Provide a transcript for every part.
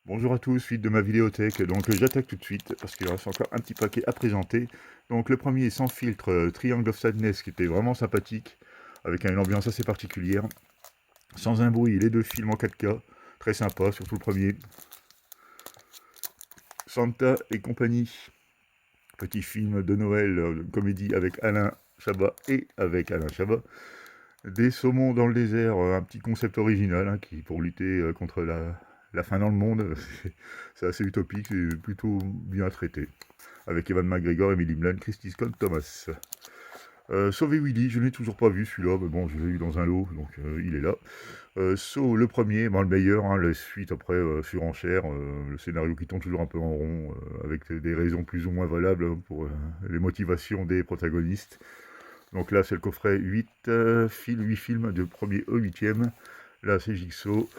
Bonjour à tous, suite de ma vidéothèque. Donc j'attaque tout de suite parce qu'il reste encore un petit paquet à présenter. Donc le premier est Sans filtre, Triangle of Sadness, qui était vraiment sympathique, avec une ambiance assez particulière. Sans un bruit, les deux films en 4K, très sympa, surtout le premier. Santa et compagnie, petit film de Noël, comédie avec Alain Chabat et avec Alain Chabat. Des saumons dans le désert, un petit concept original hein, qui pour lutter contre la faim dans le monde. C'est assez utopique, c'est plutôt bien traité. Avec Evan McGregor, Emily Blunt, Christy Scott Thomas. Sauver Willy, je ne l'ai toujours pas vu celui-là, mais bon, je l'ai eu dans un lot, donc il est là. So, le premier, ben, le meilleur, hein, la suite après surenchère, le scénario qui tourne toujours un peu en rond, avec des raisons plus ou moins valables hein, pour les motivations des protagonistes. Donc là, c'est le coffret 8 films, de premier au 8e. Là, c'est Jigsaw,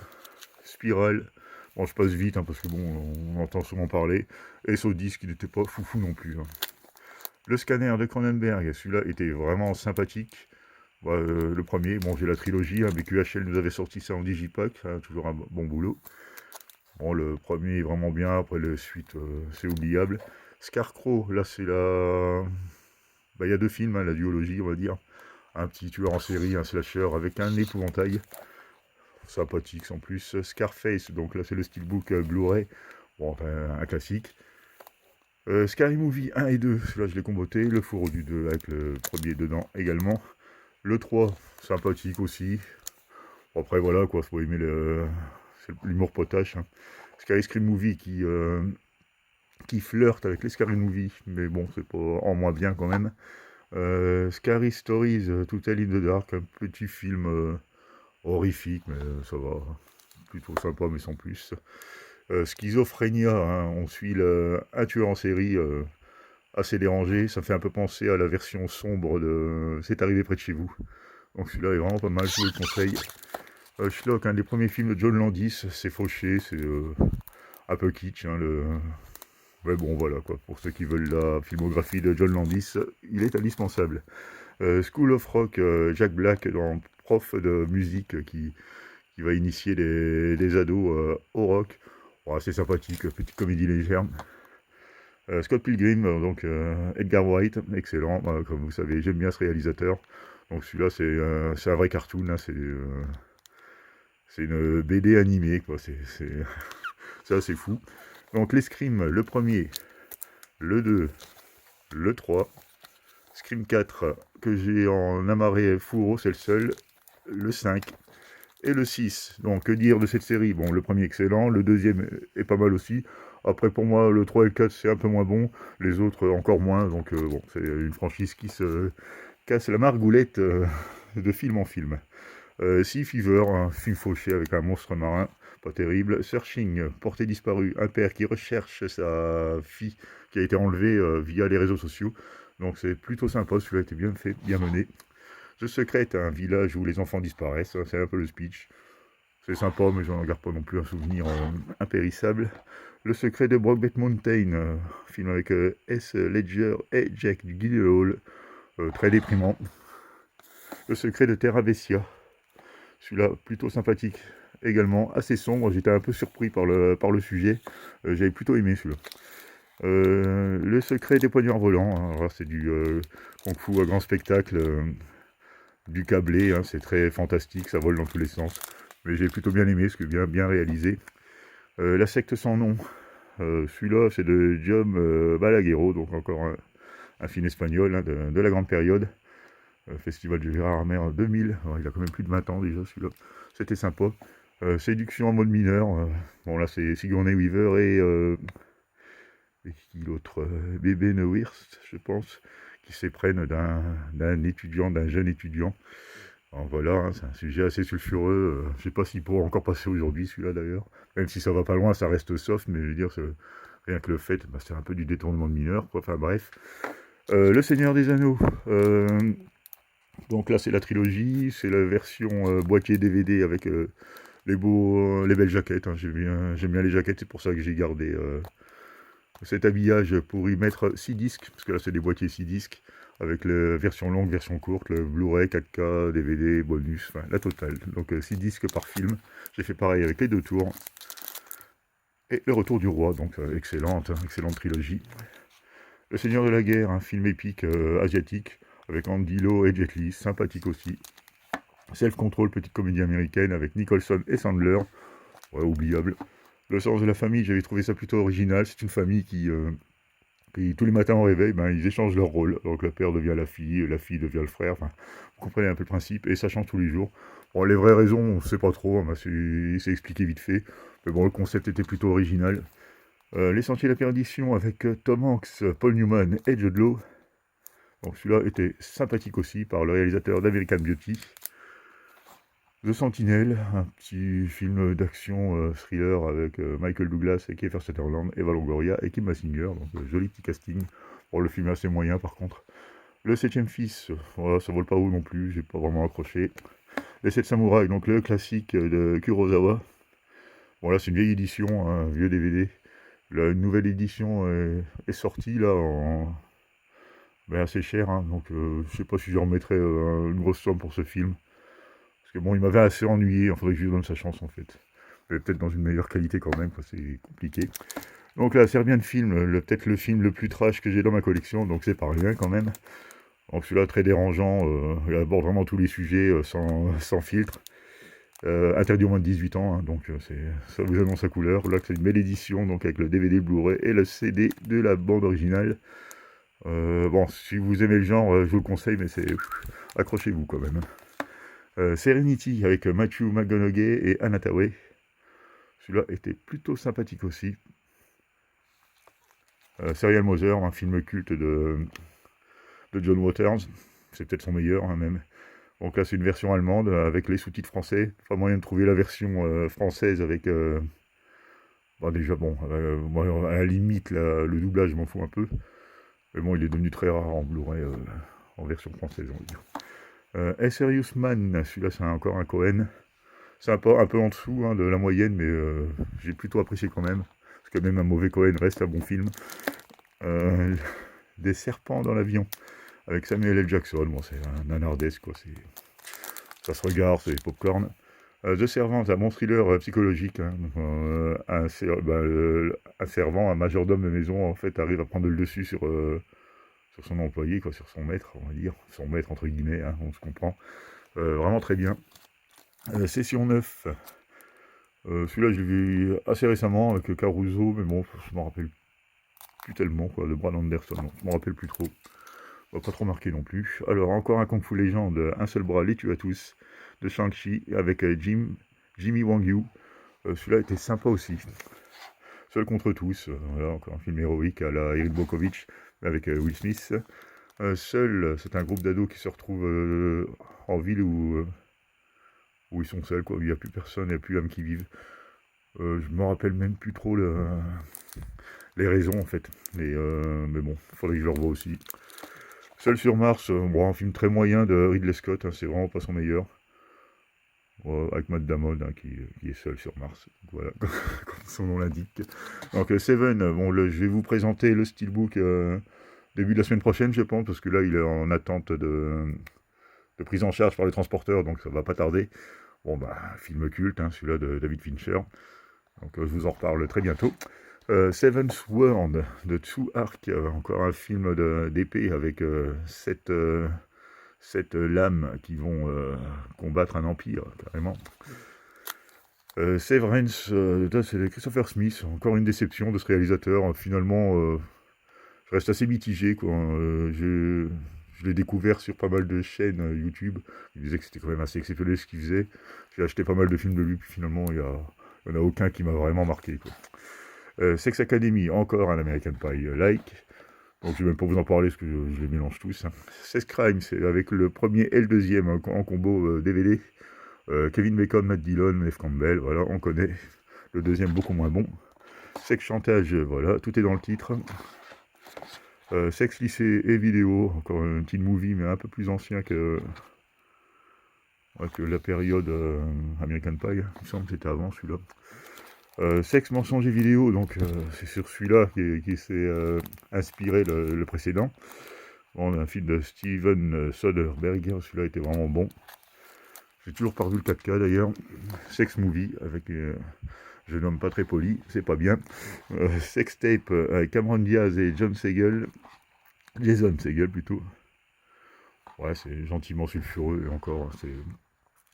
Spiral. Bon, je passe vite, hein, parce que bon, on entend souvent parler. Et So 10, qui n'était pas foufou non plus. Hein. Le scanner de Cronenberg, celui-là était vraiment sympathique. Bah, le premier, bon, j'ai la trilogie, hein, mais QHL nous avait sorti ça en digipack, hein, toujours un bon boulot. Bon, le premier est vraiment bien, après le suite, c'est oubliable. Scarecrow, là, c'est la... Bah, il y a deux films, hein, la duologie, on va dire. Un petit tueur en série, un slasher avec un épouvantail. Sympathique en plus. Scarface, donc là c'est le steelbook Blu-ray. Bon, enfin, un classique. Scary Movie 1 et 2, celui-là je l'ai comboté. Le fourreau du 2 avec le premier dedans également. Le 3, sympathique aussi. Bon, après voilà quoi, faut aimer l'humour potache. Hein. Scary Scream Movie qui flirte avec les Scary Movie, mais bon, c'est pas en moins bien quand même. Scary Stories, To Tell in the Dark, un petit film horrifique, mais ça va. Plutôt sympa, mais sans plus. Schizophrénia, hein, on suit un tueur en série assez dérangé. Ça me fait un peu penser à la version sombre de C'est arrivé près de chez vous. Donc celui-là est vraiment pas mal, je vous le conseille. Schlock, un des premiers films de John Landis, c'est fauché, c'est un peu kitsch. Hein, mais bon, voilà, quoi. Pour ceux qui veulent la filmographie de John Landis, il est indispensable. School of Rock, Jack Black, prof de musique qui va initier les ados au rock. Bon, c'est sympathique, petite comédie légère. Scott Pilgrim, donc Edgar Wright, excellent. Comme vous savez, j'aime bien ce réalisateur. Donc celui-là, c'est un vrai cartoon. Hein, c'est une BD animée, quoi. C'est assez fou. Donc les Scream, le premier, le 2, le 3. Scream 4, que j'ai en amarré fourreau, c'est le seul. Le 5, et le 6. Donc, que dire de cette série? Bon, le premier excellent, le deuxième est pas mal aussi. Après, pour moi, le 3 et le 4, c'est un peu moins bon. Les autres, encore moins. Donc, bon, c'est une franchise qui se casse la margoulette de film en film. Sea Fever, un film fauché avec un monstre marin, pas terrible. Searching, portée disparue, un père qui recherche sa fille qui a été enlevée via les réseaux sociaux. Donc, c'est plutôt sympa, celui-là a été bien fait, bien mené. The Secret, un village où les enfants disparaissent, c'est un peu le speech. C'est sympa, mais j'en garde pas non plus un souvenir impérissable. Le secret de Brokeback Mountain, film avec S. Ledger et Jack Gyllenhaal, très déprimant. Le secret de Terra Vessia, celui-là plutôt sympathique également, assez sombre, j'étais un peu surpris par le sujet, j'avais plutôt aimé celui-là. Le secret des poignards volants, hein, c'est du kung fu à grand spectacle, du câblé, hein, c'est très fantastique, ça vole dans tous les sens. Mais j'ai plutôt bien aimé, parce que bien réalisé. La secte sans nom, celui-là c'est de Guillaume Balaguerro, donc encore un film espagnol hein, de la grande période. Festival du Gérard Armer en 2000, alors, il a quand même plus de 20 ans déjà celui-là, c'était sympa. Séduction en mode mineur, bon là c'est Sigourney Weaver et qui l'autre, Bébé Neuwirth, je pense, qui s'éprennent d'un jeune étudiant. Alors voilà, hein, c'est un sujet assez sulfureux. Je sais pas s'il pourra encore passer aujourd'hui, celui-là d'ailleurs. Même si ça va pas loin, ça reste soft, mais je veux dire, rien que le fait, bah, c'est un peu du détournement de mineurs, quoi. Enfin bref. Le Seigneur des Anneaux. Donc là, c'est la trilogie, c'est la version boîtier DVD avec les belles jaquettes. Hein. J'aime bien les jaquettes, c'est pour ça que j'ai gardé cet habillage pour y mettre 6 disques, parce que là, c'est des boîtiers 6 disques avec la version longue, version courte, le Blu-ray, 4K, DVD, bonus, enfin la totale. Donc 6 disques par film. J'ai fait pareil avec les deux tours. et Le Retour du Roi, donc excellente trilogie. Le Seigneur de la Guerre, un film épique asiatique, avec Andy Lau et Jet Li, sympathique aussi. Self-Control, petite comédie américaine, avec Nicholson et Sandler, ouais, oubliable. Le Sens de la famille, j'avais trouvé ça plutôt original, c'est une famille qui tous les matins au réveil, ils échangent leur rôle. Donc le père devient la fille devient le frère. Enfin, vous comprenez un peu le principe. Et ça change tous les jours. Bon, les vraies raisons, on ne sait pas trop. C'est expliqué vite fait. Mais bon, le concept était plutôt original. Les Sentiers de la Perdition avec Tom Hanks, Paul Newman et Jude Law. Donc celui-là était sympathique aussi par le réalisateur d'American Beauty. The Sentinel, un petit film d'action thriller avec Michael Douglas et Kiefer Sutherland, Eva Longoria et Kim Basinger, donc joli petit casting. Bon, le film est assez moyen par contre. Le 7ème fils, voilà, ça vole pas haut non plus, j'ai pas vraiment accroché. Les 7 samouraïs, donc le classique de Kurosawa. Bon là c'est une vieille édition, un vieux DVD. La nouvelle édition est sortie là assez cher, hein, donc je sais pas si je remettrai une grosse somme pour ce film. Parce que bon, il m'avait assez ennuyé, il faudrait que je lui donne sa chance en fait. Mais peut-être dans une meilleure qualité quand même, c'est compliqué. Donc là, c'est bien de film, peut-être le film le plus trash que j'ai dans ma collection, donc c'est pas rien quand même. Donc celui-là, très dérangeant, il aborde vraiment tous les sujets sans filtre. Interdit au moins de 18 ans, hein, donc ça vous annonce sa couleur. Là, c'est une belle édition, donc avec le DVD, le Blu-ray et le CD de la bande originale. Bon, si vous aimez le genre, je vous le conseille, mais accrochez-vous quand même. Serenity avec Matthew McConaughey et Anna Hathaway. Celui-là était plutôt sympathique aussi. Serial Mother, un film culte de John Waters. C'est peut-être son meilleur, hein, même. Donc là, c'est une version allemande avec les sous-titres français. Pas moyen de trouver la version française avec... déjà, bon, moi, à la limite, le doublage, je m'en fous un peu. Mais bon, il est devenu très rare en Blu-ray, en version française, on va dire. A Serious Man, celui-là c'est encore un Cohen. C'est un peu en dessous de la moyenne, mais j'ai plutôt apprécié quand même. Parce que même un mauvais Cohen reste un bon film. Des serpents dans l'avion, avec Samuel L. Jackson. Bon, c'est un nanardesque, quoi. Ça se regarde, c'est popcorn. The Servant, un bon thriller psychologique. Hein. Un servant, un majordome de maison, en fait, arrive à prendre le dessus sur son employé, quoi, sur son maître, on va dire. Son maître, entre guillemets, hein, on se comprend. Vraiment très bien. Session 9. Celui-là, je l'ai vu assez récemment avec Caruso, mais bon, je m'en rappelle plus tellement, quoi, de Brad Anderson, non, je m'en rappelle plus trop. Pas trop marqué non plus. Alors, encore un Kung Fu légende, un seul bras, les tue à tous, de Shang-Chi, avec Jimmy Wang Yu. Celui-là était sympa aussi. Seul contre tous, voilà, encore un film héroïque à la Erin Brockovich, avec Will Smith. Seul, c'est un groupe d'ados qui se retrouve en ville où ils sont seuls, quoi, où il n'y a plus personne, il n'y a plus l'âme qui vive. Je me rappelle même plus trop les raisons en fait, mais bon, il faudrait que je le revoie aussi. Seul sur Mars, bon, un film très moyen de Ridley Scott, hein, c'est vraiment pas son meilleur. Avec Matt Damon qui est seul sur Mars, voilà, comme son nom l'indique. Donc Seven, bon, je vais vous présenter le steelbook début de la semaine prochaine, je pense, parce que là il est en attente de prise en charge par les transporteurs, donc ça va pas tarder. Bon, film culte, hein, celui-là de David Fincher. Donc je vous en reparle très bientôt. Seven Sword de Tsu Ark, encore un film d'épée avec 7 lames qui vont combattre un empire, carrément. Severance, c'est de Christopher Smith, encore une déception de ce réalisateur. Finalement, je reste assez mitigé, quoi. Je l'ai découvert sur pas mal de chaînes YouTube. Il disait que c'était quand même assez exceptionnel ce qu'il faisait. J'ai acheté pas mal de films de lui, puis finalement, il n'y en a aucun qui m'a vraiment marqué, quoi. Sex Academy, encore un American Pie-like. Donc je vais même pas vous en parler parce que je les mélange tous. Hein. Sex Crime, c'est avec le premier et le deuxième en combo DVD. Kevin Bacon, Matt Dillon, Neve Campbell, voilà, on connaît. Le deuxième beaucoup moins bon. Sex Chantage, voilà, tout est dans le titre. Sex Lycée et Vidéo, encore un petit movie mais un peu plus ancien que la période American Pie, il me semble que c'était avant celui-là. Sexe, mensonge et vidéo, donc c'est sur celui-là qui s'est inspiré le précédent. Bon, on a un film de Steven Soderbergh, celui-là était vraiment bon. J'ai toujours pas revu le 4K d'ailleurs. Sex Movie avec jeune homme pas très poli, c'est pas bien. Sextape avec Cameron Diaz et Jason Segel plutôt. Ouais, c'est gentiment sulfureux et encore,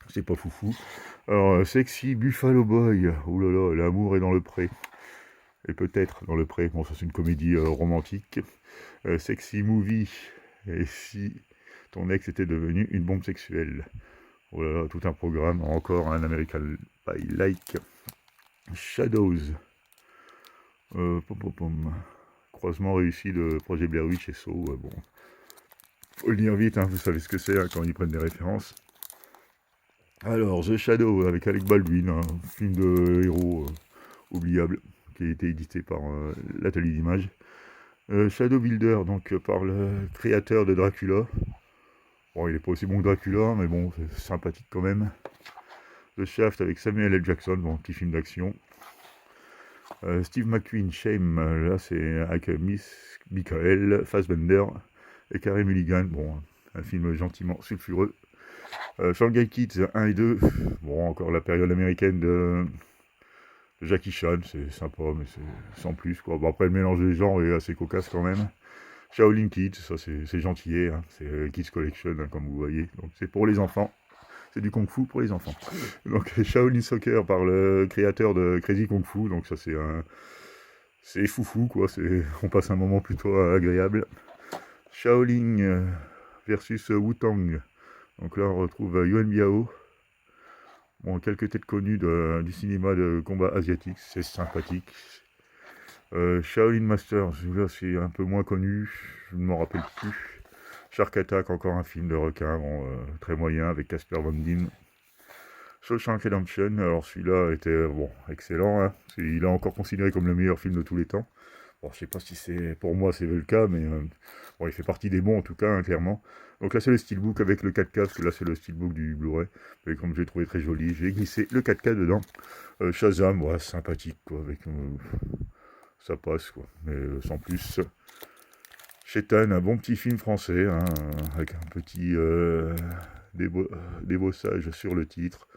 c'est pas foufou. Alors, Sexy Buffalo Boy, oulala, l'amour est dans le pré. Et peut-être dans le pré, bon ça c'est une comédie romantique. Sexy Movie, et si ton ex était devenu une bombe sexuelle. Oh là là, tout un programme, encore un American Pie Like. Shadows. Pom, pom, pom. Croisement réussi de Projet Blair Witch et Saw. Bon, faut le dire vite, hein, vous savez ce que c'est hein, quand ils prennent des références. Alors, The Shadow avec Alec Baldwin, un film de héros oubliable qui a été édité par l'atelier d'images. Shadow Builder, donc par le créateur de Dracula. Bon, il est pas aussi bon que Dracula, mais bon, c'est sympathique quand même. The Shaft avec Samuel L. Jackson, bon, petit film d'action. Steve McQueen, Shame, là c'est avec Miss Michael Fassbender et Carey Mulligan, bon, un film gentiment sulfureux. Shanghai Kids 1 et 2, bon, encore la période américaine de Jackie Chan, c'est sympa, mais c'est sans plus, quoi. Bon, après, le mélange des genres est assez cocasse quand même. Shaolin Kids, ça c'est gentillet, hein. C'est Kids Collection, hein, comme vous voyez, donc c'est pour les enfants. C'est du Kung Fu pour les enfants. Donc Shaolin Soccer par le créateur de Crazy Kung Fu, donc ça c'est foufou quoi, on passe un moment plutôt agréable. Shaolin versus Wu-Tang. Donc là on retrouve Yuan Biao. Bon, quelques têtes connues du cinéma de combat asiatique, c'est sympathique. Shaolin Masters, là c'est un peu moins connu, je ne m'en rappelle plus. Shark Attack, encore un film de requin, bon, très moyen avec Casper Van Dien. Shawshank Redemption, alors celui-là était bon, excellent, hein. Il est encore considéré comme le meilleur film de tous les temps. Bon, je sais pas si c'est pour moi c'est le cas, mais bon, il fait partie des bons en tout cas, hein, clairement. Donc là c'est le steelbook avec le 4K, parce que là c'est le steelbook du Blu-ray. Et comme j'ai trouvé très joli, j'ai glissé le 4K dedans. Shazam, ouais, sympathique quoi, avec ça passe quoi, mais sans plus. Shaitan, un bon petit film français, hein, avec un petit débossage sur le titre.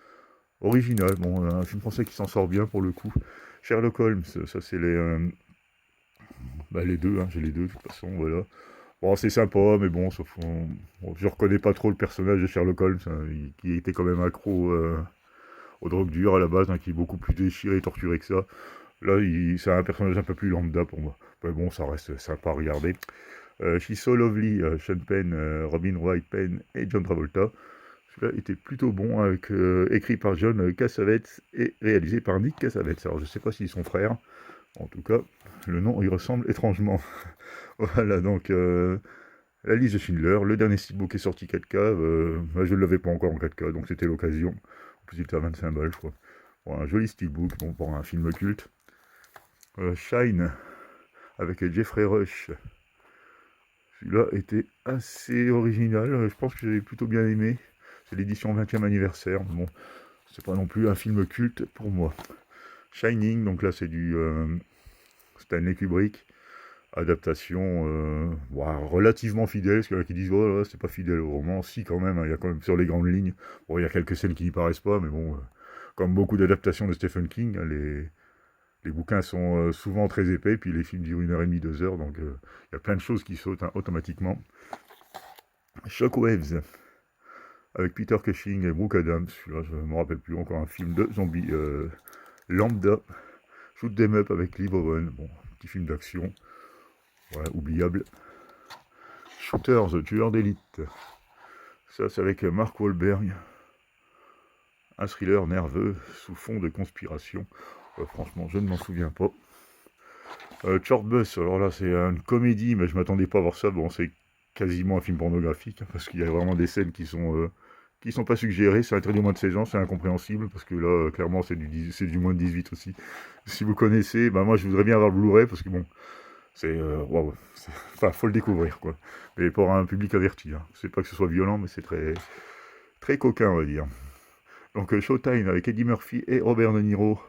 Original, bon, un film français qui s'en sort bien pour le coup. Sherlock Holmes, ça c'est les deux, hein, j'ai les deux de toute façon, voilà. Bon, c'est sympa, mais bon, sauf je reconnais pas trop le personnage de Sherlock Holmes, hein, qui était quand même accro aux drogues dures à la base, hein, qui est beaucoup plus déchiré et torturé que ça. Là, c'est un personnage un peu plus lambda pour moi. Mais bon, ça reste sympa à regarder. She's So Lovely, Sean Penn, Robin Wright Penn et John Travolta. Celui-là était plutôt bon, avec, écrit par John Cassavetes et réalisé par Nick Cassavetes. Alors je ne sais pas s'ils sont frères, en tout cas, le nom il ressemble étrangement. Voilà, donc la liste de Schindler, le dernier steelbook est sorti 4K, je ne l'avais pas encore en 4K, donc c'était l'occasion. En plus il était à 25 balles, je crois. Bon, un joli steelbook, bon, pour un film culte. Shine, avec Jeffrey Rush. Celui-là était assez original, je pense que j'ai plutôt bien aimé. C'est l'édition 20e anniversaire, mais bon, c'est pas non plus un film culte pour moi. Shining, donc là c'est du Stanley Kubrick, adaptation relativement fidèle, parce qu'il y en a qui disent oh là, c'est pas fidèle au roman, si quand même, hein, il y a quand même sur les grandes lignes, bon il y a quelques scènes qui n'y paraissent pas, mais bon, comme beaucoup d'adaptations de Stephen King, hein, les bouquins sont souvent très épais, puis les films durent 1h30, 2 heures, donc il y a plein de choses qui sautent hein, automatiquement. Shockwaves, avec Peter Cushing et Brooke Adams, là je ne me rappelle plus, encore un film de zombies lambda. Shoot 'em up avec Lee Bowen, bon, petit film d'action, ouais, oubliable. Shooters, tueur d'élite, ça c'est avec Mark Wahlberg, un thriller nerveux sous fond de conspiration. Franchement, je ne m'en souviens pas. Short Bus, alors là c'est une comédie, mais je m'attendais pas à voir ça. Bon, c'est quasiment un film pornographique, hein, parce qu'il y a vraiment des scènes qui sont pas suggérées. C'est interdit au moins de 16 ans, c'est incompréhensible, parce que là, clairement, c'est du moins de 18 aussi. Si vous connaissez, moi je voudrais bien avoir le Blu-ray, parce que bon, c'est waouh, enfin, faut le découvrir, quoi. Mais pour un public averti, hein. C'est pas que ce soit violent, mais c'est très, très coquin, on va dire. Donc Showtime avec Eddie Murphy et Robert De Niro.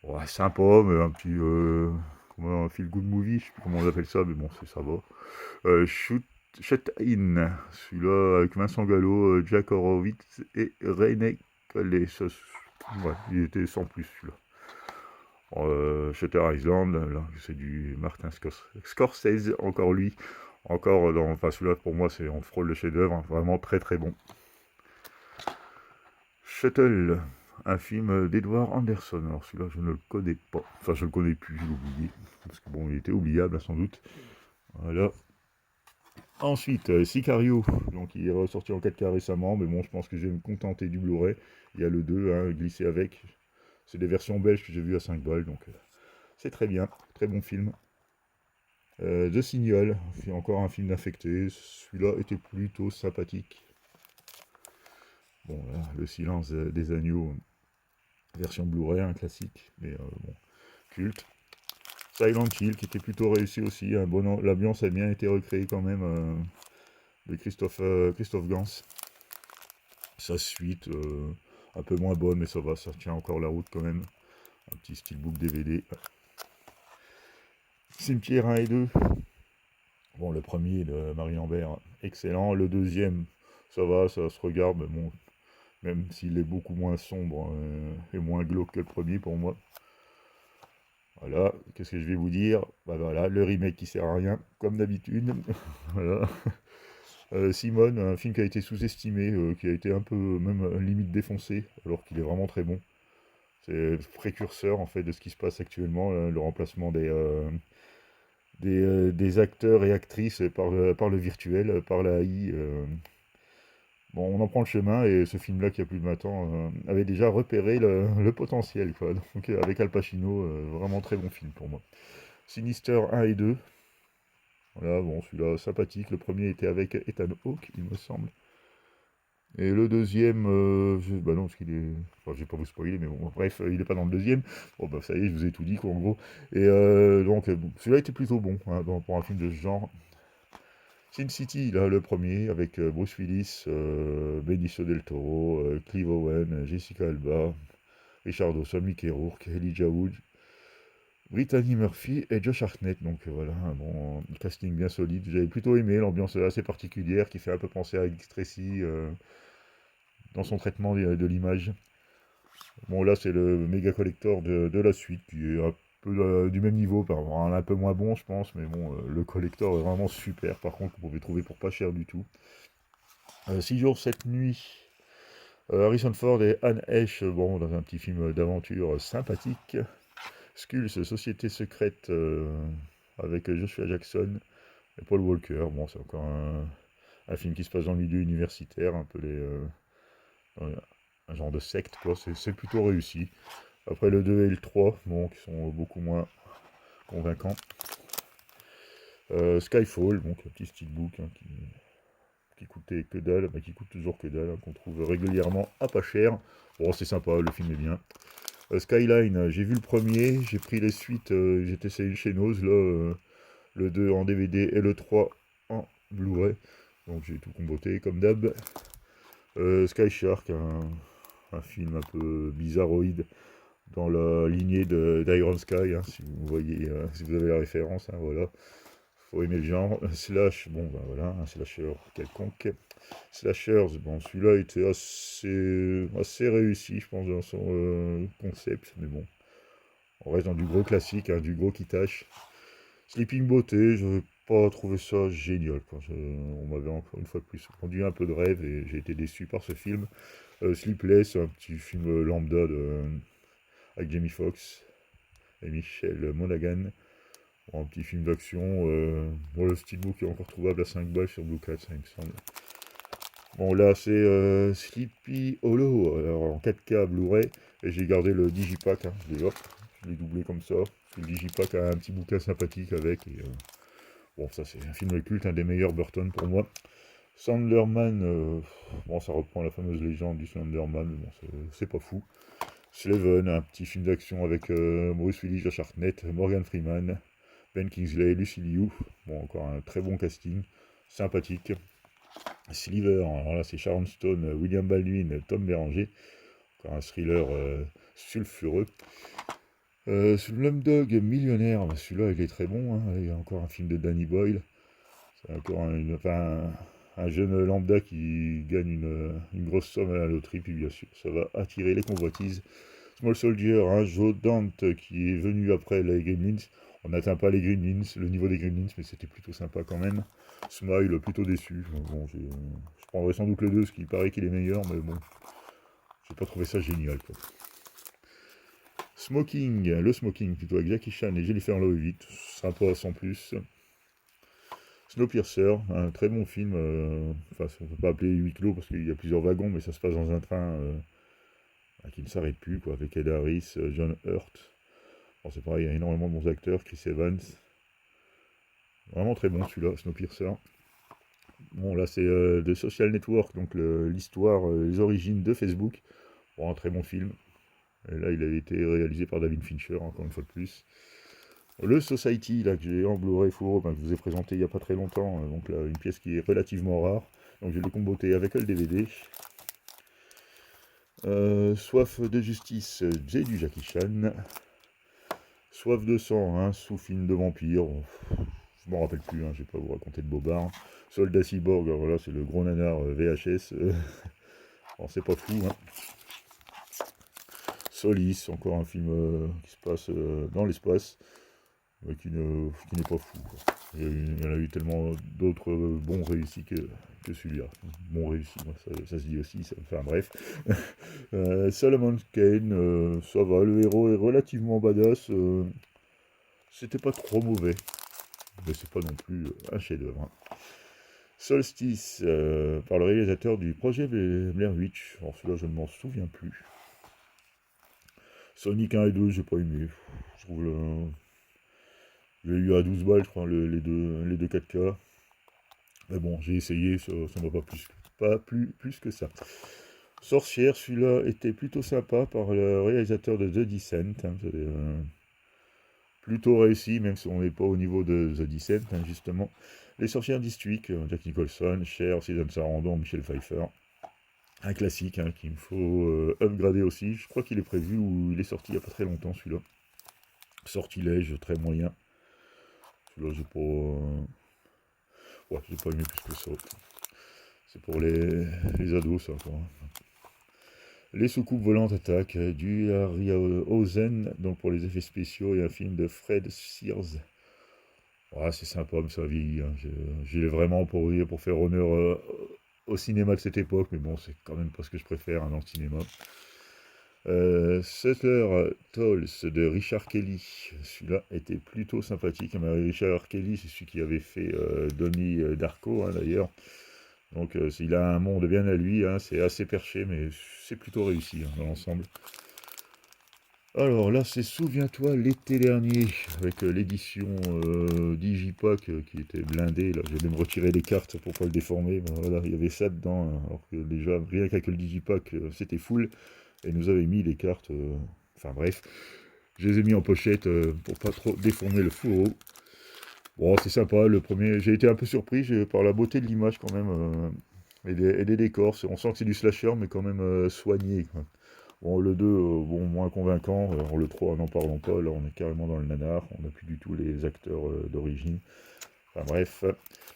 Ouais, sympa, mais un petit un feel good movie, je sais plus comment on appelle ça, mais bon, ça va. Shut In, celui-là avec Vincent Gallo, Jack Horowitz et René Calais. Ouais, il était sans plus celui-là. Shutter Island, là, c'est du Martin Scorsese, encore lui. Encore dans, enfin celui-là pour moi c'est on frôle le chef-d'œuvre, hein, vraiment très très bon. Shuttle, un film d'Edward Anderson. Alors celui-là je ne le connais pas, enfin je le connais plus, j'ai oublié, parce que bon il était oubliable sans doute. Voilà. Ensuite Sicario, donc il est ressorti en 4K récemment, mais bon je pense que je vais me contenter du Blu-ray. Il y a le 2, hein, glissé avec. C'est des versions belges que j'ai vues à 5 balles, donc c'est très bien, très bon film. The Signal, c'est encore un film d'infecté, celui-là était plutôt sympathique. Bon, là, Le Silence des Agneaux, version Blu-ray, un classique, mais bon, culte. Silent Hill, qui était plutôt réussi aussi, l'ambiance a bien été recréée quand même, de Christophe Gans. Sa suite, un peu moins bonne, mais ça va, ça tient encore la route quand même. Un petit steelbook DVD. Cimetière 1 et 2. Bon, le premier de Marie Lambert, excellent. Le deuxième, ça va, ça se regarde, mais bon, même s'il est beaucoup moins sombre et moins glauque que le premier pour moi. Voilà, qu'est-ce que je vais vous dire? Bah voilà, le remake qui sert à rien, comme d'habitude. Voilà. Simone, un film qui a été sous-estimé, qui a été un peu même limite défoncé, alors qu'il est vraiment très bon. C'est précurseur en fait de ce qui se passe actuellement, le remplacement des acteurs et actrices par le virtuel, par la AI. Bon, on en prend le chemin et ce film-là, qui a plus de 20 ans, avait déjà repéré le potentiel, quoi. Donc, avec Al Pacino, vraiment très bon film pour moi. Sinister 1 et 2. Voilà, bon, celui-là, sympathique. Le premier était avec Ethan Hawke, il me semble. Et le deuxième, bah non, parce qu'il est. Enfin, je vais pas vous spoiler, mais bon, bref, il est pas dans le deuxième. Bon, bah ça y est, je vous ai tout dit, quoi, en gros. Et donc, bon, celui-là était plutôt bon, hein, pour un film de ce genre. Sin City, là, le premier, avec Bruce Willis, Benicio del Toro, Clive Owen, Jessica Alba, Richard Dawson, Mickey Rourke, Elijah Wood, Brittany Murphy et Josh Hartnett. Donc voilà, un bon casting bien solide. J'avais plutôt aimé l'ambiance assez particulière qui fait un peu penser à Dick Tracy dans son traitement de l'image. Bon, là, c'est le méga collector de la suite qui est un peu du même niveau, un peu moins bon, je pense, mais bon, le collector est vraiment super. Par contre, vous pouvez trouver pour pas cher du tout. 6 jours, 7 nuits. Harrison Ford et Anne Heche, bon, dans un petit film d'aventure sympathique. Skulls, Société secrète, avec Joshua Jackson et Paul Walker. Bon, c'est encore un film qui se passe dans le milieu universitaire, un peu un genre de secte, quoi. C'est plutôt réussi. Après le 2 et le 3, bon, qui sont beaucoup moins convaincants. Skyfall, bon, un petit steelbook, hein, qui coûtait que dalle, mais qui coûte toujours que dalle, hein, qu'on trouve régulièrement à pas cher. Bon, c'est sympa, le film est bien. Skyline, j'ai vu le premier, j'ai pris les suites, j'ai essayé chez Nose, là, le 2 en DVD et le 3 en Blu-ray. Donc j'ai tout comboté comme d'hab. Sky Shark, un film un peu bizarroïde dans la lignée d'Iron Sky, hein, si vous voyez, si vous avez la référence, hein, voilà. Faut aimer le genre. Slash, bon ben voilà, un slasher quelconque. Slashers, bon celui-là était assez réussi, je pense, dans son concept, mais bon, on reste dans du gros classique, hein, du gros qui tâche. Sleeping Beauty, je n'avais pas trouvé ça génial, quoi. On m'avait encore une fois de plus vendu un peu de rêve et j'ai été déçu par ce film. Sleepless, un petit film lambda avec Jamie Foxx et Michelle Monaghan. Bon, un petit film d'action. Bon, le steelbook est encore trouvable à 5 balles sur Blue Cat, ça il me semble. Bon, là c'est Sleepy Hollow, alors en 4K Blu-ray, et j'ai gardé le Digipack, hein, je l'ai doublé comme ça. Le Digipack a un petit bouquin sympathique avec, et bon, ça c'est un film culte, un des meilleurs Burton pour moi. Slenderman, bon, ça reprend la fameuse légende du Slenderman, mais bon, c'est pas fou. Sleven, un petit film d'action avec Bruce Willis, Josh Hartnett, Morgan Freeman, Ben Kingsley, Lucy Liu. Bon, encore un très bon casting, sympathique. Sliver, alors là c'est Sharon Stone, William Baldwin, Tom Berenger. Encore un thriller sulfureux. Slumdog Millionnaire, bah, celui-là il est très bon, hein. Il y a encore un film de Danny Boyle. C'est encore un jeune lambda qui gagne une grosse somme à la loterie, puis bien sûr ça va attirer les convoitises. Small Soldier, hein, Joe Dante qui est venu après les Gremlins. On n'atteint pas les Gremlins, le niveau des Gremlins, mais c'était plutôt sympa quand même. Smile, plutôt déçu. Bon, je prendrais sans doute le 2, ce qui paraît qu'il est meilleur, mais bon, j'ai pas trouvé ça génial, quoi. Le Smoking plutôt, avec Jackie Chan et Jennifer Love Hewitt, sympa sans plus. Snowpiercer, un très bon film, enfin on peut pas appeler huis clos parce qu'il y a plusieurs wagons, mais ça se passe dans un train qui ne s'arrête plus, quoi, avec Ed Harris, John Hurt. Bon, c'est pareil, il y a énormément de bons acteurs, Chris Evans. Vraiment très bon celui-là, Snowpiercer. Bon, là c'est The Social Network, donc l'histoire, les origines de Facebook. Bon, un très bon film. Et là, il a été réalisé par David Fincher, encore une fois de plus. Le Society, là, que j'ai en Blu-ray Full, que je vous ai présenté il n'y a pas très longtemps. Donc là, une pièce qui est relativement rare. Donc je l'ai comboté avec le DVD. Soif de justice, j'ai du Jackie Chan. Soif de sang, hein, sous-film de vampire. Je m'en rappelle plus, hein, je vais pas vous raconter de bobard. Soldat Cyborg, voilà, c'est le gros nanar VHS. Bon, c'est pas fou, hein. Solis, encore un film qui se passe dans l'espace, mais qui n'est pas fou, quoi. Il y en a eu tellement d'autres bons réussis que celui-là. Bon réussi, ça se dit aussi, enfin bref. Solomon Kane, ça va, le héros est relativement badass. C'était pas trop mauvais, mais c'est pas non plus un chef-d'œuvre, hein. Solstice, par le réalisateur du projet Blair Witch. Alors celui-là, je ne m'en souviens plus. Sonic 1 et 2, j'ai pas aimé. Je trouve le... J'ai eu à 12 balles, je crois, les deux 4K. Mais bon, j'ai essayé, ça m'a pas plus que ça. Sorcière, celui-là était plutôt sympa par le réalisateur de The Descent. Hein, plutôt réussi, même si on n'est pas au niveau de The Descent, hein, justement. Les sorcières d'Eastwick, Jack Nicholson, Cher, Susan Sarandon, Michel Pfeiffer. Un classique, hein, qu'il me faut upgrader aussi. Je crois qu'il est prévu ou il est sorti il n'y a pas très longtemps, celui-là. Sortilège, très moyen. Celui-là, j'ai pas... Ouais, j'ai pas aimé plus que ça. C'est pour les ados, ça, quoi. Les soucoupes volantes attaquent, du Harryhausen, donc pour les effets spéciaux, et un film de Fred Sears. Ouais, c'est sympa, mais ça vieillit, hein. J'y vais vraiment pour faire honneur au cinéma de cette époque, mais bon, c'est quand même pas ce que je préfère, hein, dans le cinéma. Sutter Tolls de Richard Kelly, celui-là était plutôt sympathique. Mais Richard Kelly, c'est celui qui avait fait Donnie Darko, hein, d'ailleurs. Donc il a un monde bien à lui, hein, c'est assez perché, mais c'est plutôt réussi, hein, dans l'ensemble. Alors là, c'est Souviens-toi l'été dernier, avec l'édition Digipack qui était blindée. Là, j'ai même retiré les cartes pour pas le déformer. Ben, voilà, il y avait ça dedans, hein, alors que déjà, rien qu'avec le Digipack, c'était full. Et nous avait mis les cartes, enfin bref. Je les ai mis en pochette pour pas trop déformer le fourreau. Bon, c'est sympa, le premier. J'ai été un peu surpris par la beauté de l'image quand même. Et des décors. On sent que c'est du slasher, mais quand même soigné, quoi. Bon, le 2, bon, moins convaincant. Le 3, n'en parlons pas. Là, on est carrément dans le nanar. On n'a plus du tout les acteurs d'origine. Enfin bref.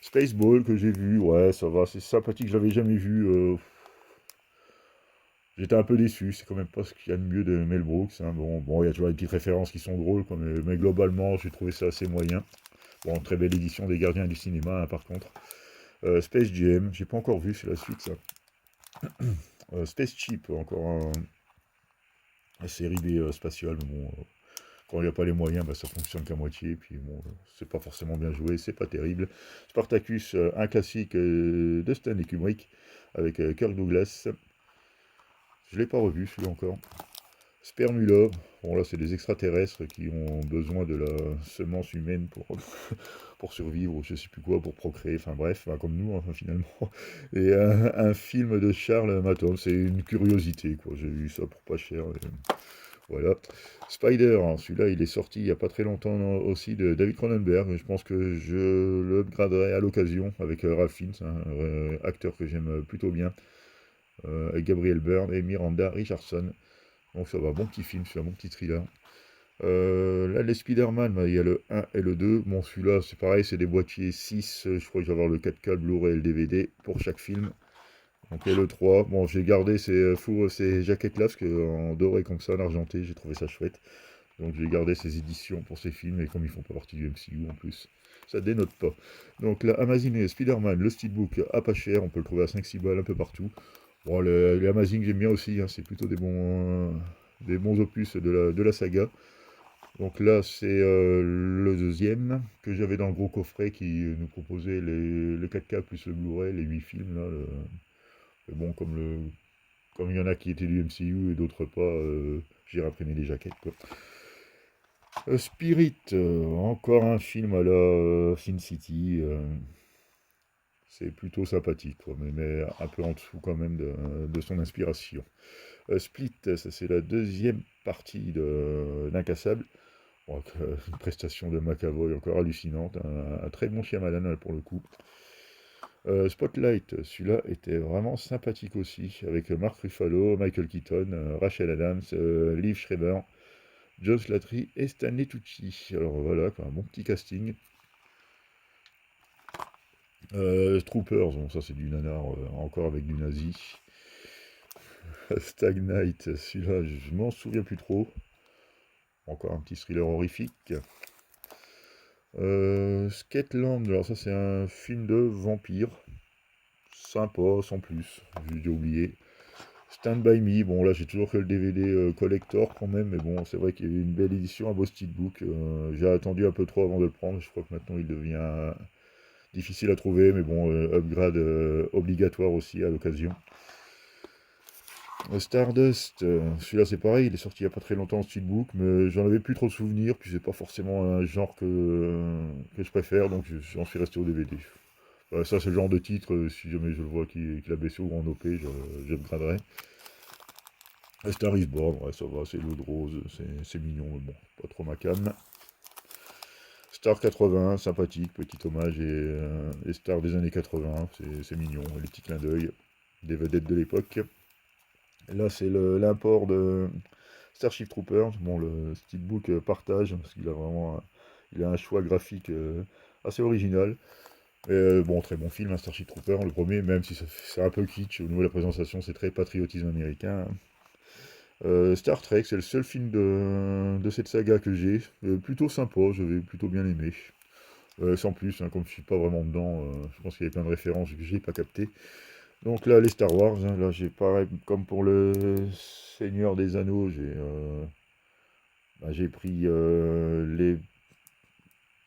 Spaceball que j'ai vu, ouais, ça va. C'est sympathique, je l'avais jamais vu. J'étais un peu déçu, c'est quand même pas ce qu'il y a de mieux de Mel Brooks, hein. Bon, il y a toujours des petites références qui sont drôles, quoi, mais globalement, j'ai trouvé ça assez moyen. Bon, très belle édition des Gardiens du cinéma, hein, par contre. Space Jam, j'ai pas encore vu, c'est la suite, ça. Space Chip, encore une série B spatiale, mais bon, quand il n'y a pas les moyens, bah, ça fonctionne qu'à moitié, puis bon, c'est pas forcément bien joué, c'est pas terrible. Spartacus, un classique de Stanley Kubrick, avec Kirk Douglas. Je l'ai pas revu, celui-là encore. Spermula, bon là c'est des extraterrestres qui ont besoin de la semence humaine pour survivre, ou je sais plus quoi, pour procréer, enfin bref, bah, comme nous, hein, finalement. Et un film de Charles Maton, c'est une curiosité, quoi. J'ai vu ça pour pas cher. Voilà. Spider, hein, celui-là il est sorti il y a pas très longtemps aussi, de David Cronenberg. Je pense que je le upgraderai à l'occasion avec Ralph Fiennes, un acteur que j'aime plutôt bien, avec Gabriel Byrne et Miranda Richardson. Donc ça va, bon petit film, c'est un bon petit thriller. Là, les Spider-Man, bah, il y a le 1 et le 2. Bon, celui-là, c'est pareil, c'est des boîtiers 6. Je crois que je vais avoir le 4K, le Blu-ray et le DVD pour chaque film. Donc et le 3, bon j'ai gardé ces jaquettes-là, parce qu'en doré comme ça, en argenté, j'ai trouvé ça chouette. Donc j'ai gardé ces éditions pour ces films, et comme ils font pas partie du MCU en plus, ça dénote pas. Donc la Amazing Spider-Man, le steelbook à pas cher, on peut le trouver à 5-6 balles un peu partout. Bon, les Amazing j'aime bien aussi, hein, c'est plutôt des bons opus de la saga. Donc là c'est le deuxième que j'avais dans le gros coffret qui nous proposait les 4K plus le Blu-ray, les 8 films là. Mais bon, comme il y en a qui étaient du MCU et d'autres pas, j'ai imprimé les jaquettes quoi. Spirit, encore un film à la Sin City. C'est plutôt sympathique, quoi, mais un peu en dessous quand même de son inspiration. Split, ça c'est la deuxième partie d'Incassable. Bon, une prestation de McAvoy encore hallucinante, un très bon Shyamalan pour le coup. Spotlight, celui-là était vraiment sympathique aussi, avec Mark Ruffalo, Michael Keaton, Rachel Adams, Liv Schreiber, John Slattery et Stanley Tucci. Alors voilà, quoi, un bon petit casting. Troopers, bon ça c'est du nanar, encore avec du nazi. Stag Knight, celui-là je m'en souviens plus trop. Encore un petit thriller horrifique. Skateland, alors ça c'est un film de vampire. Sympa, sans plus, j'ai oublié. Stand By Me, bon là j'ai toujours que le DVD collector quand même, mais bon c'est vrai qu'il y a eu une belle édition, un beau steelbook. J'ai attendu un peu trop avant de le prendre, je crois que maintenant il devient difficile à trouver, mais bon, upgrade obligatoire aussi à l'occasion. Stardust, celui-là c'est pareil, il est sorti il n'y a pas très longtemps en steelbook, mais j'en avais plus trop de souvenirs, puis c'est pas forcément un genre que je préfère, donc j'en suis resté au DVD. Ça c'est le genre de titre, si jamais je le vois qu'il a baissé ou en OP, j'upgraderai. Star is Born, ouais ça va, c'est l'eau de rose, c'est mignon, mais bon, pas trop ma cam. Star 80, sympathique, petit hommage et Star des années 80, c'est mignon, les petits clins d'œil, des vedettes de l'époque. Là c'est l'import de Starship Troopers, bon le steelbook partage, parce qu'il a vraiment il a un choix graphique assez original. Mais bon, très bon film, hein, Starship Troopers, le premier, même si c'est un peu kitsch, au niveau de la présentation c'est très patriotisme américain. Star Trek, c'est le seul film de cette saga que j'ai. Plutôt sympa, j'avais plutôt bien aimé. Sans plus, hein, comme je suis pas vraiment dedans, je pense qu'il y avait plein de références que j'ai pas capté. Donc là, les Star Wars, hein, là j'ai pareil, comme pour le Seigneur des Anneaux, j'ai pris les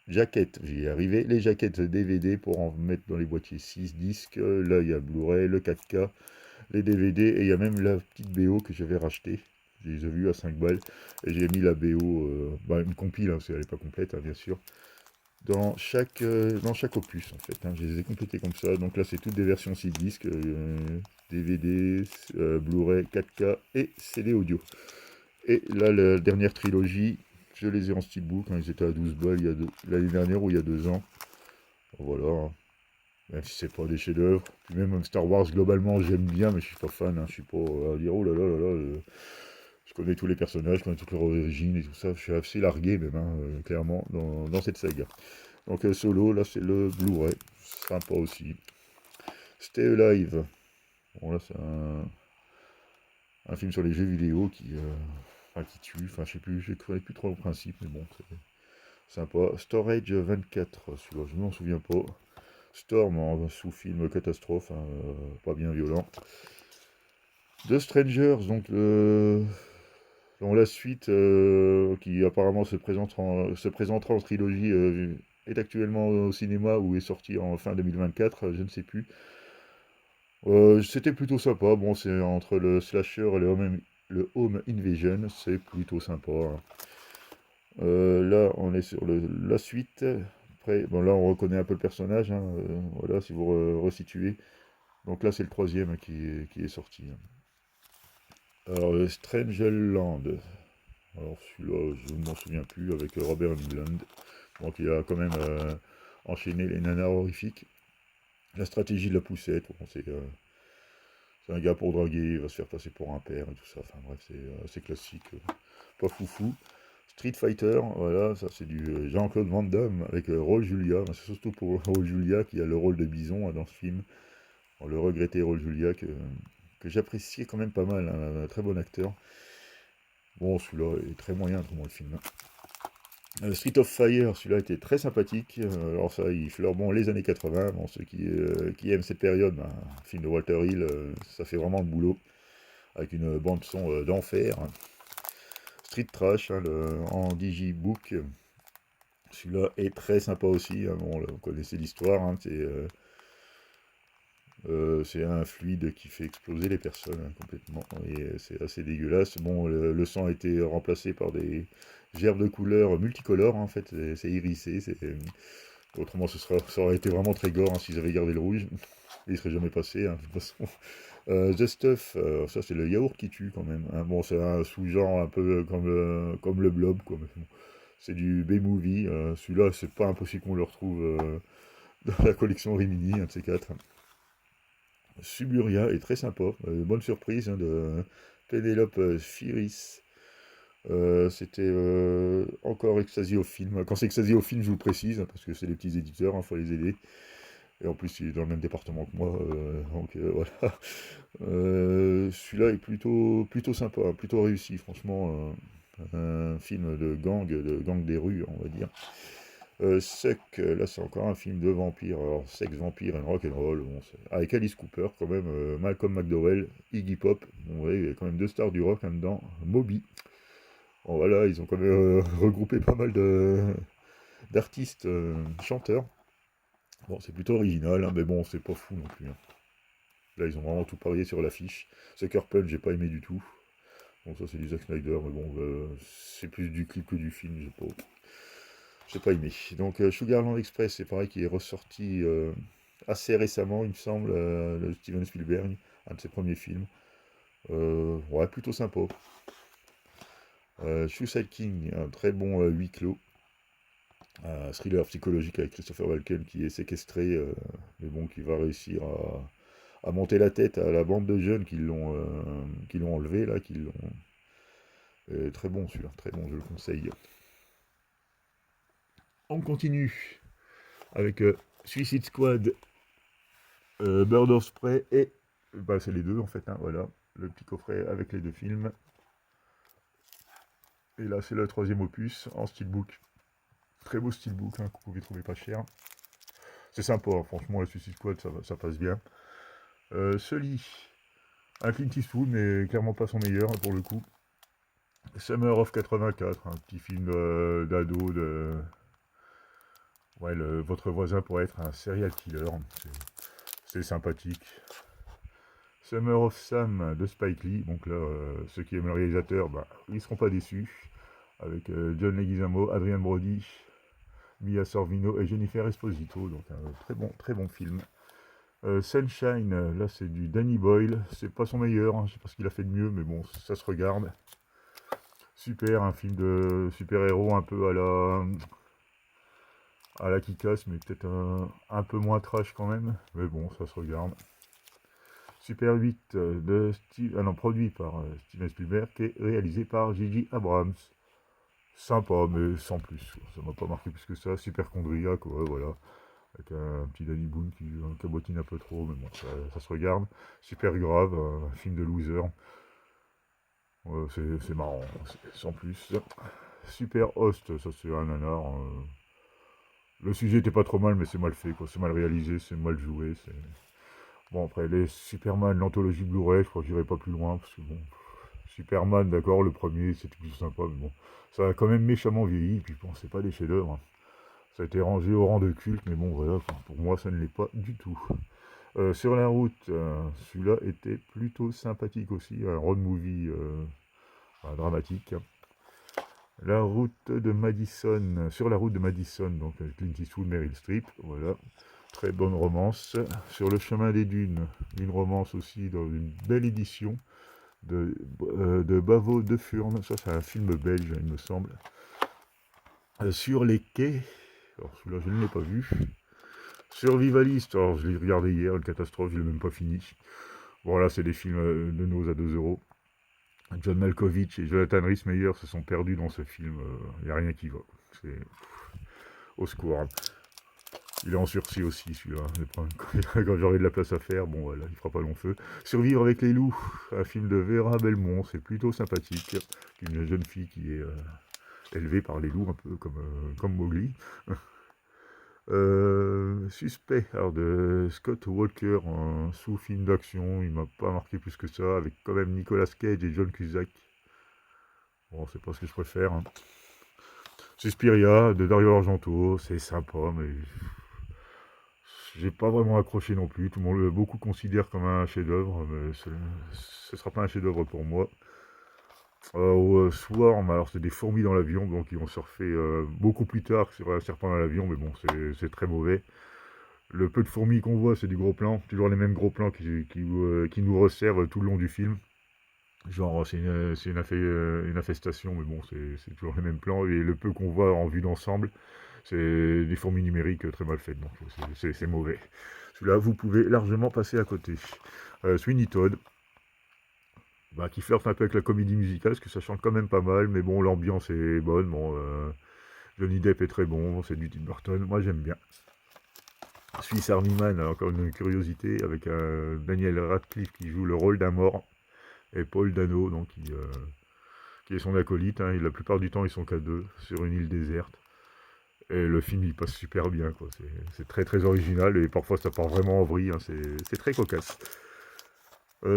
jaquettes, j'y ai arrivé, les jaquettes DVD pour en mettre dans les boîtiers 6 disques. Là, il y a Blu-ray, le 4K, les DVD, et il y a même la petite BO que j'avais rachetée. Je les ai vus à 5 balles, et j'ai mis la BO, une compile, hein, parce qu'elle n'est pas complète, hein, bien sûr, dans chaque opus, en fait. Hein, je les ai complétés comme ça. Donc là, c'est toutes des versions 6 disques, DVD, Blu-ray, 4K et CD audio. Et là, la dernière trilogie, je les ai en steelbook, hein, ils étaient à 12 balles l'année dernière ou il y a 2 ans. Voilà, hein. Même si c'est pas des chefs-d'œuvre. Puis même Star Wars, globalement, j'aime bien, mais je suis pas fan. Hein. Je suis pas à dire, oh là là là là. Je connais tous les personnages, je connais toutes leurs origines et tout ça. Je suis assez largué, même, hein, clairement, dans cette saga. Donc, Solo, là, c'est le Blu-ray. Sympa aussi. Stay Alive. Bon, là, c'est un film sur les jeux vidéo qui tue. Enfin, je sais plus, je connais plus trop le principe, mais bon, c'est sympa. Storage 24, celui-là, je m'en souviens pas. Storm en sous-film catastrophe, hein, pas bien violent. The Strangers, donc dans la suite qui apparemment se présentera en trilogie, est actuellement au cinéma ou est sorti en fin 2024, je ne sais plus. C'était plutôt sympa, bon c'est entre le slasher et le home invasion, c'est plutôt sympa. Hein. Là on est sur la suite. Après, bon là on reconnaît un peu le personnage, hein, voilà si vous resituez. Donc là c'est le troisième qui est sorti. Hein. Alors Strangeland. Alors celui-là je ne m'en souviens plus avec Robert Englund. Donc il a quand même enchaîné les nanas horrifiques. La stratégie de la poussette, bon, c'est un gars pour draguer, il va se faire passer pour un père et tout ça. Enfin bref, c'est assez classique, pas foufou. Street Fighter, voilà, ça c'est du Jean-Claude Van Damme avec Raul Julia. C'est surtout pour Raul Julia qui a le rôle de Bison hein, dans ce film. Bon, le regretté Raoul Julia, que j'appréciais quand même pas mal, hein, un très bon acteur. Bon, celui-là est très moyen, autrement, le film. Street of Fire, celui-là était très sympathique. Alors ça, il fleure bon les années 80. Bon, ceux qui aiment cette période, ben, film de Walter Hill, ça fait vraiment le boulot. Avec une bande son d'enfer. Street Trash, hein, en digibook. Celui-là est très sympa aussi. Hein. Bon, là, vous connaissez l'histoire. Hein, c'est un fluide qui fait exploser les personnes hein, complètement. Et c'est assez dégueulasse. Bon, le sang a été remplacé par des gerbes de couleurs multicolores. Hein, en fait, c'est irisé. Autrement, ça aurait été vraiment très gore hein, s'ils avaient gardé le rouge. Il ne serait jamais passé, hein, de toute façon. The Stuff, ça c'est le yaourt qui tue quand même. Hein. Bon, c'est un sous-genre un peu comme le blob, quoi. Bon, c'est du B-movie. Celui-là, c'est pas impossible qu'on le retrouve dans la collection Rimini, un de ces quatre. Suburia est très sympa. Bonne surprise hein, de Penelope Firis. C'était encore Ecstasy au film. Quand c'est Ecstasy au film, je vous précise, hein, parce que c'est les petits éditeurs, il faut les aider. Et en plus, il est dans le même département que moi, donc voilà. Celui-là est plutôt sympa, plutôt réussi, franchement. Un film de gang des rues, on va dire. Sec, là c'est encore un film de vampire, alors sexe, vampire et rock'n'roll, bon, avec Alice Cooper quand même, Malcolm McDowell, Iggy Pop, bon, ouais, il y a quand même deux stars du rock là-dedans, Moby. Bon voilà, ils ont quand même regroupé pas mal d'artistes, chanteurs. Bon, c'est plutôt original, hein, mais bon, c'est pas fou non plus. Hein. Là, ils ont vraiment tout parié sur l'affiche. Sucker Punch, j'ai pas aimé du tout. Bon, ça, c'est du Zack Snyder, mais bon, c'est plus du clip que du film, j'ai pas aimé. Donc, Sugarland Express, c'est pareil, qui est ressorti assez récemment, il me semble, de Steven Spielberg, un de ses premiers films. Ouais, plutôt sympa. Suicide King, un très bon huis clos. Un thriller psychologique avec Christopher Walken qui est séquestré, mais bon, qui va réussir à monter la tête à la bande de jeunes qui l'ont enlevé, là, qui l'ont... très bon celui-là, très bon, je le conseille. On continue avec Suicide Squad, Bird of Prey et... Bah, c'est les deux en fait, hein, voilà, le petit coffret avec les deux films. Et là, c'est le troisième opus en steelbook. Très beau steelbook, hein, que vous pouvez trouver pas cher. C'est sympa, hein, franchement, la Suicide Squad, ça passe bien. Sully, un Clint Eastwood, mais clairement pas son meilleur, hein, pour le coup. Summer of 84, un petit film d'ado, Ouais, votre voisin pourrait être un serial killer, c'est sympathique. Summer of Sam de Spike Lee, donc là, ceux qui aiment le réalisateur, bah, ils seront pas déçus. Avec John Leguizamo, Adrien Brody, Mia Sorvino et Jennifer Esposito, donc un très bon film. Sunshine, là c'est du Danny Boyle, c'est pas son meilleur, hein, je sais pas ce qu'il a fait de mieux, mais bon, ça se regarde. Super, un film de super-héros un peu à la Kick-Ass, mais peut-être un peu moins trash quand même, mais bon, ça se regarde. Super 8 produit par Steven Spielberg et réalisé par J.J. Abrams. Sympa, mais sans plus. Ça m'a pas marqué plus que ça. Super Chondria, quoi, voilà. Avec un petit Danny Boone qui cabotine un peu trop, mais bon, ça se regarde. Super grave, un film de loser. C'est marrant, sans plus. Super Host, ça c'est un nanar. Le sujet était pas trop mal, mais c'est mal fait, quoi. C'est mal réalisé, c'est mal joué. Bon, après, les Superman, l'anthologie Blu-ray, je crois que j'irai pas plus loin, parce que bon, Superman, d'accord, le premier, c'était plus sympa, mais bon, ça a quand même méchamment vieilli, et puis bon, c'est pas des chefs-d'œuvre. Hein. Ça a été rangé au rang de culte, mais bon, voilà, pour moi, ça ne l'est pas du tout. Sur la route, celui-là était plutôt sympathique aussi, un road movie dramatique. La route de Madison, sur la route de Madison, donc Clint Eastwood, Meryl Streep, voilà. Très bonne romance. Sur le chemin des dunes, une romance aussi dans une belle édition de Bavo de Furne. Ça, c'est un film belge, il me semble. Sur les quais, alors celui-là, je ne l'ai pas vu. Survivaliste, alors je l'ai regardé hier, une catastrophe, je ne l'ai même pas fini. Voilà, c'est des films de nos à 2 euros. John Malkovich et Jonathan Rhys-Meyer se sont perdus dans ce film. Il n'y a rien qui va. C'est au secours. Il est en sursis aussi, celui-là. Quand j'aurai de la place à faire, bon, voilà, il fera pas long feu. Survivre avec les loups, un film de Vera Belmont, c'est plutôt sympathique. Une jeune fille qui est élevée par les loups, un peu comme Mowgli. Suspect, alors de Scott Walker, un sous-film d'action, il m'a pas marqué plus que ça, avec quand même Nicolas Cage et John Cusack. Bon, c'est pas ce que je préfère. Hein. Suspiria, de Dario Argento, c'est sympa, mais j'ai pas vraiment accroché non plus. Tout le monde, beaucoup considèrent comme un chef-d'œuvre, mais ce sera pas un chef-d'œuvre pour moi. Au Swarm, alors c'est des fourmis dans l'avion, donc ils vont surfer beaucoup plus tard que sur un serpent dans l'avion, mais bon, c'est très mauvais. Le peu de fourmis qu'on voit, c'est du gros plan, toujours les mêmes gros plans qui nous resservent tout le long du film. Genre, une infestation, mais bon, c'est toujours les mêmes plans, et le peu qu'on voit en vue d'ensemble, c'est des fourmis numériques très mal faites, donc c'est mauvais. Celui-là, vous pouvez largement passer à côté. Sweeney Todd, bah, qui flirte un peu avec la comédie musicale, parce que ça chante quand même pas mal, mais bon, l'ambiance est bonne, bon, Johnny Depp est très bon, c'est du Tim Burton, moi j'aime bien. Swiss Army Man, encore une curiosité, avec Daniel Radcliffe qui joue le rôle d'un mort, et Paul Dano, donc, qui est son acolyte, hein, et la plupart du temps ils sont qu'à deux, sur une île déserte. Et le film il passe super bien, quoi. C'est très très original, et parfois ça part vraiment en vrille, hein, c'est très cocasse.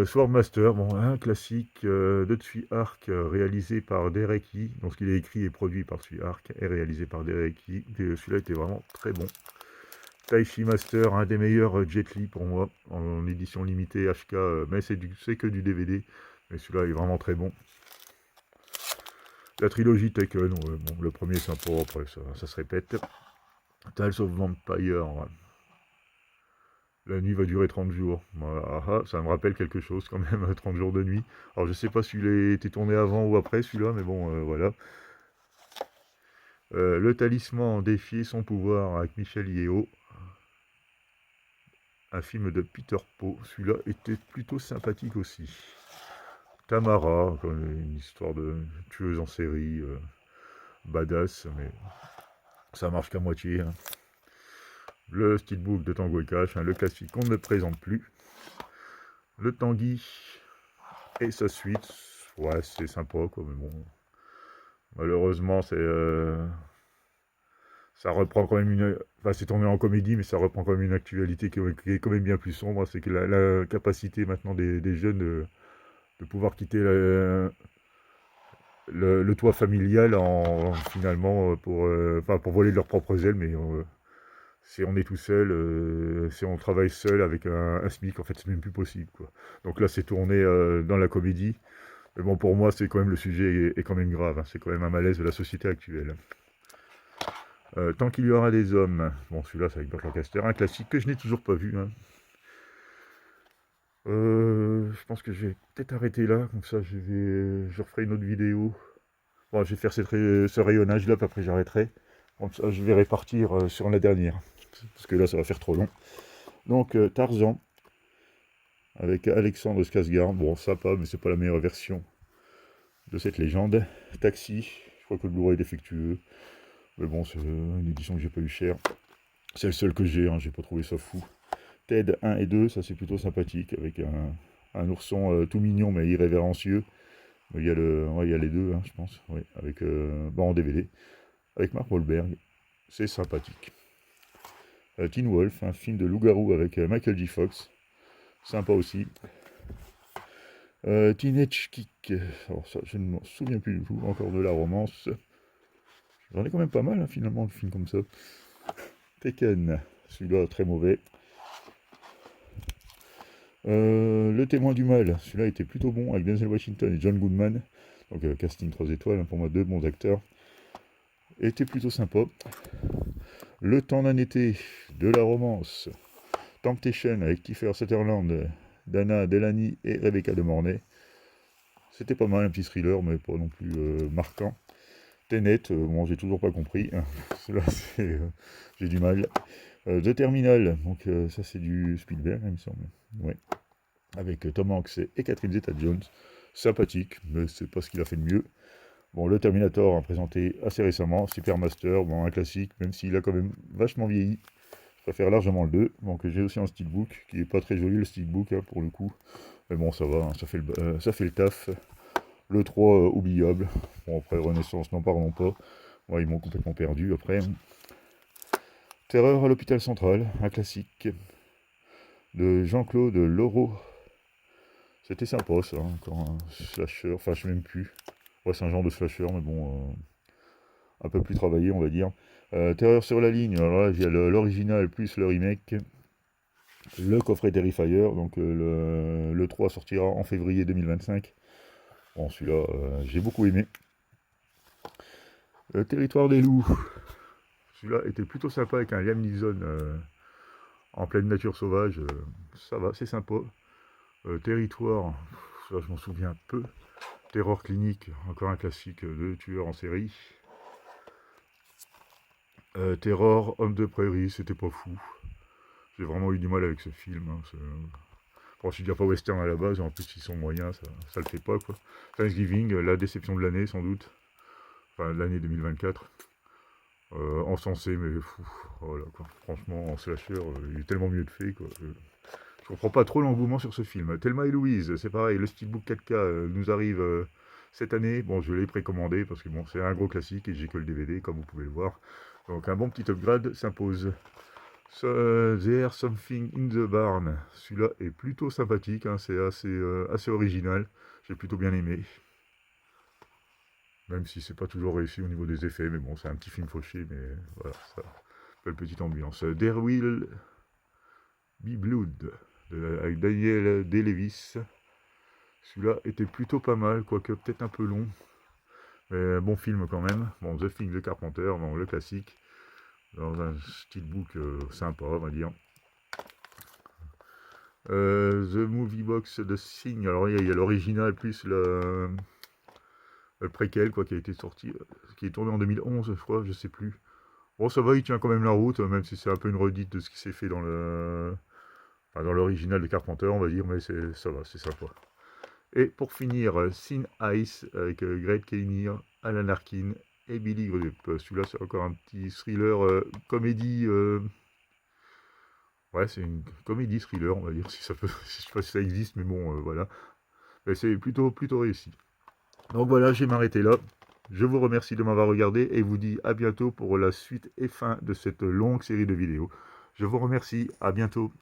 Swordmaster, bon, un classique de Tsui Hark, réalisé par Dereki. Donc, ce qu'il est écrit et produit par Tsui Hark et réalisé par Dereki. Celui-là était vraiment très bon. Taishi Master, un des meilleurs Jet Li pour moi, en édition limitée HK, mais c'est que du DVD. Mais celui-là est vraiment très bon. La trilogie Taken, bon, le premier est sympa, après ça se répète. Tales of Vampire, la nuit va durer 30 jours. Voilà, ça me rappelle quelque chose quand même, 30 jours de nuit. Alors je sais pas s'il a été tourné avant ou après celui-là, mais bon, voilà. Le talisman défier son pouvoir avec Michel Yeo. Un film de Peter Pau. Celui-là était plutôt sympathique aussi. Tamara, une histoire de tueuse en série, badass, mais ça marche qu'à moitié. Hein. Le steelbook de Tango et Cash, hein, le classique qu'on ne présente plus. Le Tanguy et sa suite, ouais, c'est sympa, quoi, mais bon, malheureusement, ça reprend quand même une... Enfin, c'est tourné en comédie, mais ça reprend quand même une actualité qui est quand même bien plus sombre. C'est que la capacité maintenant des jeunes de pouvoir quitter le toit familial finalement pour voler de leurs propres ailes, mais si on est tout seul, si on travaille seul avec un SMIC, en fait, c'est même plus possible, quoi. Donc là, c'est tourné dans la comédie. Mais bon, pour moi, c'est quand même le sujet est quand même grave. Hein. C'est quand même un malaise de la société actuelle. Tant qu'il y aura des hommes. Bon, celui-là, c'est avec Burt Lancaster, un classique que je n'ai toujours pas vu. Hein. Je pense que je vais peut-être arrêter là. Comme ça, je referai une autre vidéo. Bon, je vais faire ce rayonnage-là, puis après j'arrêterai. Comme ça, je vais répartir sur la dernière. Parce que là, ça va faire trop long. Donc, Tarzan. Avec Alexandre Skarsgård. Bon, sympa, mais c'est pas la meilleure version de cette légende. Taxi. Je crois que le Blu-ray est défectueux. Mais bon, c'est une édition que j'ai pas eu cher. C'est le seul que j'ai pas trouvé ça fou. Ted 1 et 2, ça c'est plutôt sympathique, avec un ourson tout mignon mais irrévérencieux. Il y a les deux, hein, je pense, oui, avec, en DVD, avec Mark Wahlberg. C'est sympathique. Teen Wolf, un film de loup-garou avec Michael J. Fox. Sympa aussi. Teenage Kick, alors ça je ne m'en souviens plus du tout, encore de la romance. J'en ai quand même pas mal, hein, finalement, de films comme ça. Taken, celui-là très mauvais. Le témoin du mal, celui-là était plutôt bon, avec Denzel Washington et John Goodman. Donc casting 3 étoiles, hein, pour moi 2 bons acteurs. Était plutôt sympa. Le temps d'un été, de la romance. Temptation avec Kiefer Sutherland, Dana Delany et Rebecca De Mornay. C'était pas mal, un petit thriller, mais pas non plus marquant. Tenet, bon, j'ai toujours pas compris. Là, j'ai du mal. The Terminal, donc ça c'est du Spielberg, il me semble. Ouais. Avec Tom Hanks et Catherine Zeta-Jones. Sympathique, mais c'est pas ce qu'il a fait de mieux. Bon, le Terminator, hein, présenté assez récemment. Supermaster, bon, un classique, même s'il a quand même vachement vieilli. Je préfère largement le 2. Donc j'ai aussi un steelbook qui est pas très joli, le steelbook hein, pour le coup. Mais bon, ça va, hein, ça fait le taf. Le 3, oubliable. Bon, après, Renaissance, n'en parlons pas. Ouais, ils m'ont complètement perdu après. Terreur à l'hôpital central, un classique de Jean-Claude Laureau. C'était sympa ça, hein, encore un slasher, enfin je sais même plus. Ouais, c'est un genre de slasher, mais bon, un peu plus travaillé, on va dire. Terreur sur la ligne, alors là, il y a l'original plus le remake. Le coffret Terrifier, donc le 3 sortira en février 2025. Bon, celui-là, j'ai beaucoup aimé. Le Territoire des loups. Celui-là était plutôt sympa avec un Liam Neeson en pleine nature sauvage. Ça va, c'est sympa. Territoire, ça je m'en souviens peu. Terror clinique, encore un classique de tueur en série. Terror, homme de prairie, c'était pas fou. J'ai vraiment eu du mal avec ce film. Hein, bon, je suis déjà pas western à la base, en plus ils sont moyens, ça le fait pas quoi. Thanksgiving, la déception de l'année sans doute. Enfin, de l'année 2024. Encensé, mais fou. Voilà quoi. Franchement, en slasher, il est tellement mieux de fait quoi. Je comprends pas trop l'engouement sur ce film. Thelma et Louise, c'est pareil, le Steelbook 4K nous arrive cette année. Bon, je l'ai précommandé parce que bon, c'est un gros classique et j'ai que le DVD, comme vous pouvez le voir. Donc un bon petit upgrade s'impose. There's Something in the Barn. Celui-là est plutôt sympathique, hein, c'est assez original. J'ai plutôt bien aimé. Même si c'est pas toujours réussi au niveau des effets, mais bon, c'est un petit film fauché, mais voilà, ça. Belle petite ambiance. There Will Be Blood, avec Daniel Day-Lewis. Celui-là était plutôt pas mal, quoique peut-être un peu long. Mais bon film quand même. Bon, The Thing de Carpenter, bon, le classique. Dans un steelbook sympa, on va dire. The Movie Box de Thing. Alors il y a l'original plus le préquel quoi, qui a été sorti, qui est tourné en 2011, je crois, je sais plus. Bon, ça va, il tient quand même la route, même si c'est un peu une redite de ce qui s'est fait dans dans l'original de Carpenter, on va dire, mais ça va, c'est sympa. Et pour finir, Thin Ice avec Greg Kinnear, Alan Arkin et Billy Crudup. Celui-là, c'est encore un petit thriller, comédie. Ouais, c'est une comédie thriller, on va dire, si ça peut, je sais pas si ça existe, mais bon, voilà. Mais c'est plutôt réussi. Donc voilà, je vais m'arrêter là. Je vous remercie de m'avoir regardé et vous dis à bientôt pour la suite et fin de cette longue série de vidéos. Je vous remercie, à bientôt.